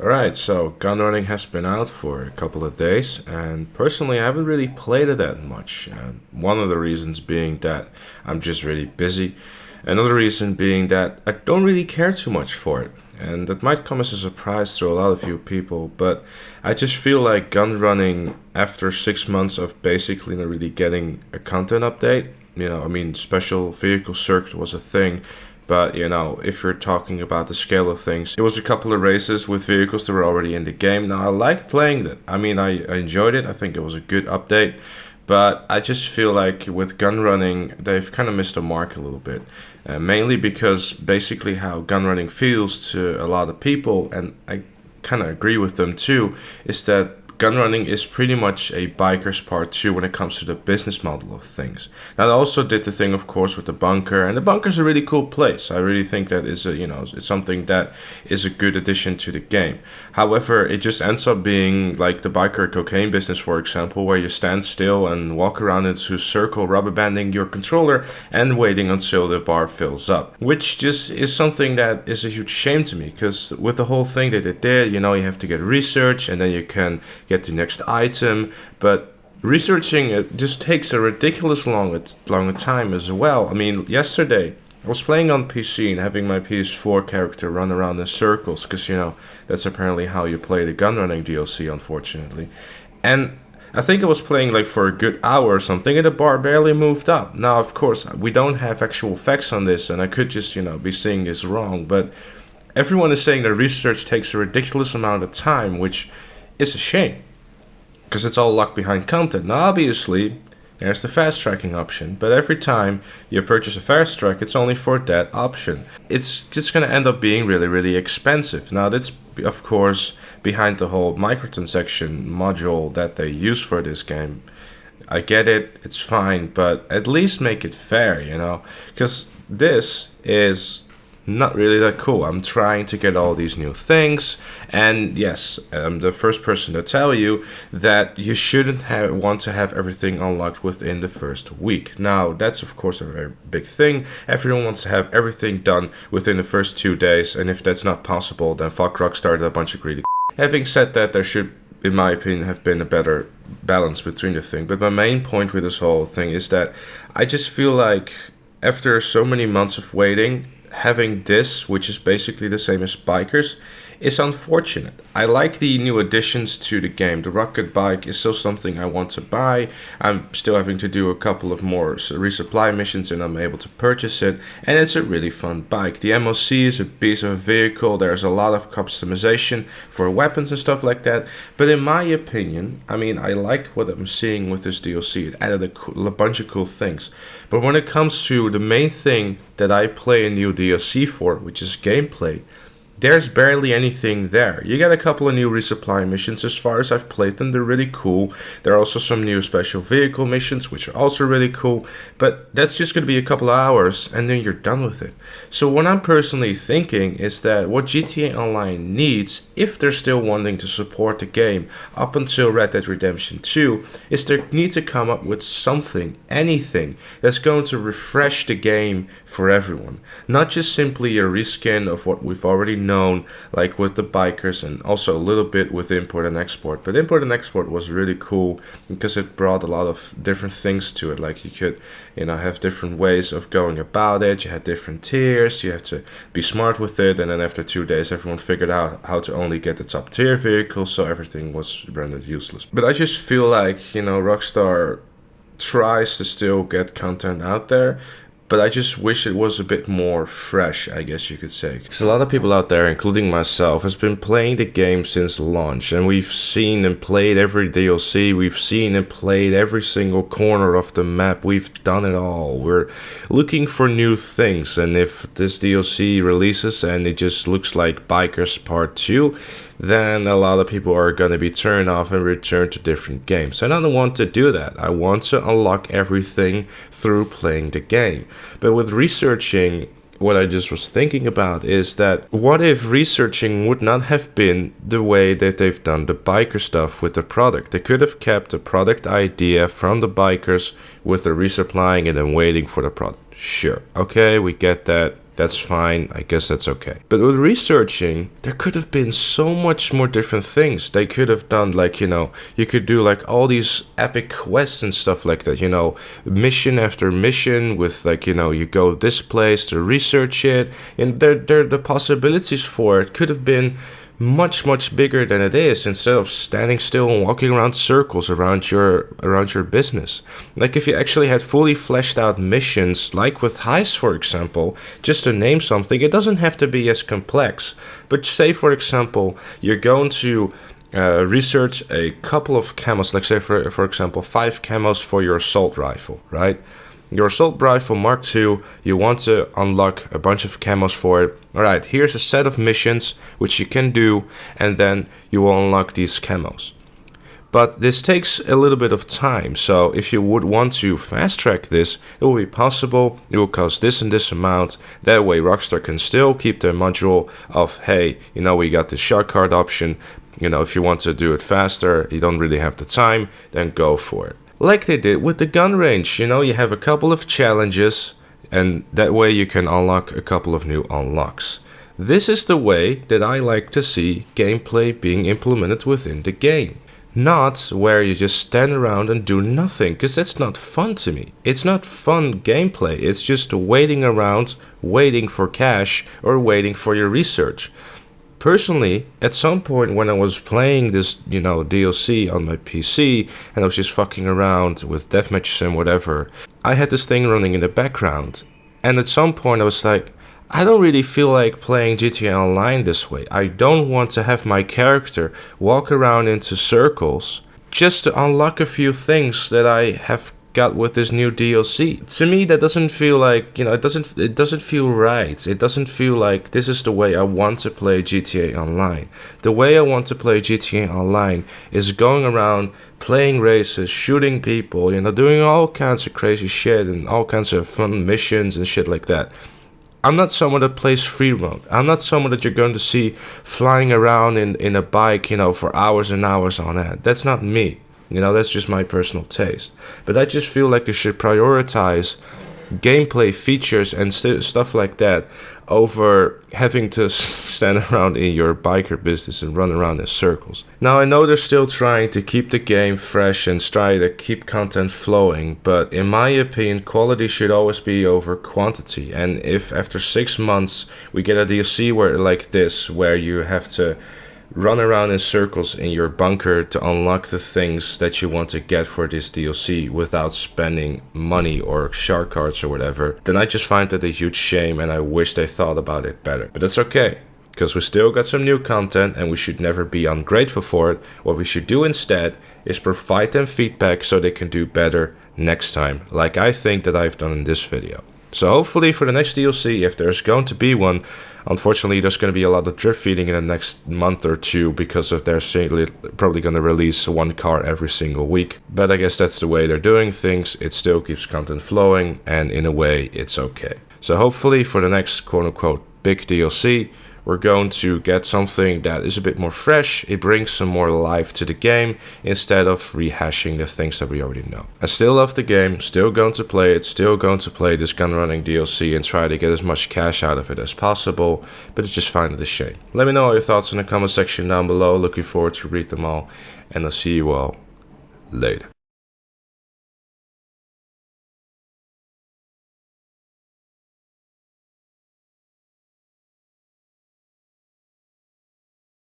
Alright, so Gunrunning has been out for a couple of days, and personally, I haven't really played it that much. One of the reasons being that I'm just really busy. Another reason being that I don't really care too much for it. And that might come as a surprise to a lot of you people, but I just feel like Gunrunning, after 6 months of basically not really getting a content update, special vehicle circuit was a thing. But if you're talking about the scale of things, it was a couple of races with vehicles that were already in the game. Now I liked playing that. I enjoyed it. I think it was a good update. But I just feel like with gun running, they've kind of missed the mark a little bit. Mainly because basically how gun running feels to a lot of people, and I kind of agree with them too, is that gun running is pretty much a biker's part two when it comes to the business model of things. Now, they also did the thing, of course, with the bunker, and the bunker's a really cool place. I really think that is it's something that is a good addition to the game. However, it just ends up being like the biker cocaine business, for example, where you stand still and walk around into a circle, rubber banding your controller and waiting until the bar fills up, which just is something that is a huge shame to me, because with the whole thing that they did, you have to get research and then you can get the next item, but researching it just takes a ridiculous long time as well. Yesterday I was playing on PC and having my PS4 character run around in circles, because that's apparently how you play the Gunrunning DLC, unfortunately. And I think I was playing like for a good hour or something, and the bar barely moved up. Now, of course, we don't have actual facts on this, and I could just be seeing this wrong, but everyone is saying that research takes a ridiculous amount of time, which is a shame, because it's all luck behind content. Now, obviously, there's the fast tracking option, but every time you purchase a fast track, it's only for that option. It's just going to end up being really, really expensive. Now, that's, of course, behind the whole microtransaction module that they use for this game. I get it, it's fine, but at least make it fair, because this is not really that cool. I'm trying to get all these new things, and yes, I'm the first person to tell you that you shouldn't want to have everything unlocked within the first week. Now, that's of course a very big thing. Everyone wants to have everything done within the first 2 days, and if that's not possible, then fuck Rockstar, a bunch of greedy. Having said that, there should, in my opinion, have been a better balance between the thing. But my main point with this whole thing is that I just feel like after so many months of waiting, having this, which is basically the same as bikers, is unfortunate. I like the new additions to the game. The rocket bike is still something I want to buy. I'm still having to do a couple of more resupply missions and I'm able to purchase it, and it's a really fun bike. The MOC is a piece of a vehicle. There's a lot of customization for weapons and stuff like that, but in my opinion, I like what I'm seeing with this DLC. It added a bunch of cool things, but when it comes to the main thing that I play a new DLC for, which is gameplay, there's barely anything there. You get a couple of new resupply missions. As far as I've played them, they're really cool. There are also some new special vehicle missions, which are also really cool, but that's just going to be a couple of hours and then you're done with it. So what I'm personally thinking is that what GTA Online needs, if they're still wanting to support the game up until Red Dead Redemption 2, is they need to come up with something, anything, that's going to refresh the game for everyone. Not just simply a reskin of what we've already known, like with the bikers, and also a little bit with import and export. But import and export was really cool because it brought a lot of different things to it. Like you could have different ways of going about it. You had different tiers. You have to be smart with it, and then after 2 days everyone figured out how to only get the top tier vehicles, so everything was rendered useless. But I just feel like Rockstar tries to still get content out there, but I just wish it was a bit more fresh, I guess you could say. Because a lot of people out there, including myself, has been playing the game since launch, and we've seen and played every DLC, we've seen and played every single corner of the map, we've done it all. We're looking for new things, and if this DLC releases and it just looks like Bikers Part 2, then a lot of people are going to be turned off and return to different games. And I don't want to do that. I want to unlock everything through playing the game. But with researching, what I just was thinking about is that what if researching would not have been the way that they've done the biker stuff with the product? They could have kept the product idea from the bikers with the resupplying and then waiting for the product. Sure, okay, we get that. That's fine. I guess that's okay. But with researching, there could have been so much more different things. They could have done like, you could do like all these epic quests and stuff like that, mission after mission with like, you go this place to research it. And the possibilities for it could have been much bigger than it is, instead of standing still and walking around circles around your business. Like if you actually had fully fleshed out missions, like with Heist, for example, just to name something, it doesn't have to be as complex. But say, for example, you're going to research a couple of camos, like say for example 5 camos for your assault rifle, right? Your assault rifle Mark II, you want to unlock a bunch of camos for it. Alright, here's a set of missions which you can do, and then you will unlock these camos. But this takes a little bit of time, so if you would want to fast track this, it will be possible. It will cost this and this amount. That way Rockstar can still keep their module of, hey, we got the shark card option. If you want to do it faster, you don't really have the time, then go for it. Like they did with the gun range, you have a couple of challenges, and that way you can unlock a couple of new unlocks. This is the way that I like to see gameplay being implemented within the game. Not where you just stand around and do nothing, because that's not fun to me. It's not fun gameplay, it's just waiting around, waiting for cash, or waiting for your research. Personally, at some point when I was playing this, DLC on my PC, and I was just fucking around with deathmatches and whatever, I had this thing running in the background. And at some point I was like, I don't really feel like playing GTA Online this way. I don't want to have my character walk around into circles just to unlock a few things that I have got with this new DLC. To me, that doesn't feel like, it doesn't feel right. It doesn't feel like this is the way I want to play GTA Online. The way I want to play GTA Online is going around, playing races, shooting people, doing all kinds of crazy shit and all kinds of fun missions and shit like that. I'm not someone that plays free roam. I'm not someone that you're going to see flying around in a bike, for hours and hours on end. That's not me. That's just my personal taste. But I just feel like they should prioritize gameplay features and stuff like that over having to stand around in your biker business and run around in circles. Now, I know they're still trying to keep the game fresh and try to keep content flowing, but in my opinion, quality should always be over quantity. And if after 6 months we get a DLC like this, where you have to run around in circles in your bunker to unlock the things that you want to get for this DLC without spending money or shark cards or whatever, then I just find that a huge shame, and I wish they thought about it better. But that's okay, because we still got some new content and we should never be ungrateful for it. What we should do instead is provide them feedback so they can do better next time, like I think that I've done in this video. So hopefully for the next DLC, if there's going to be one, unfortunately there's going to be a lot of drip feeding in the next month or two, because of they're probably going to release one car every single week. But I guess that's the way they're doing things. It still keeps content flowing, and in a way it's okay. So hopefully for the next quote-unquote big DLC, we're going to get something that is a bit more fresh. It brings some more life to the game instead of rehashing the things that we already know. I still love the game, still going to play it, still going to play this Gunrunning DLC and try to get as much cash out of it as possible, but I just find it a shame. Let me know all your thoughts in the comment section down below. Looking forward to read them all, and I'll see you all later.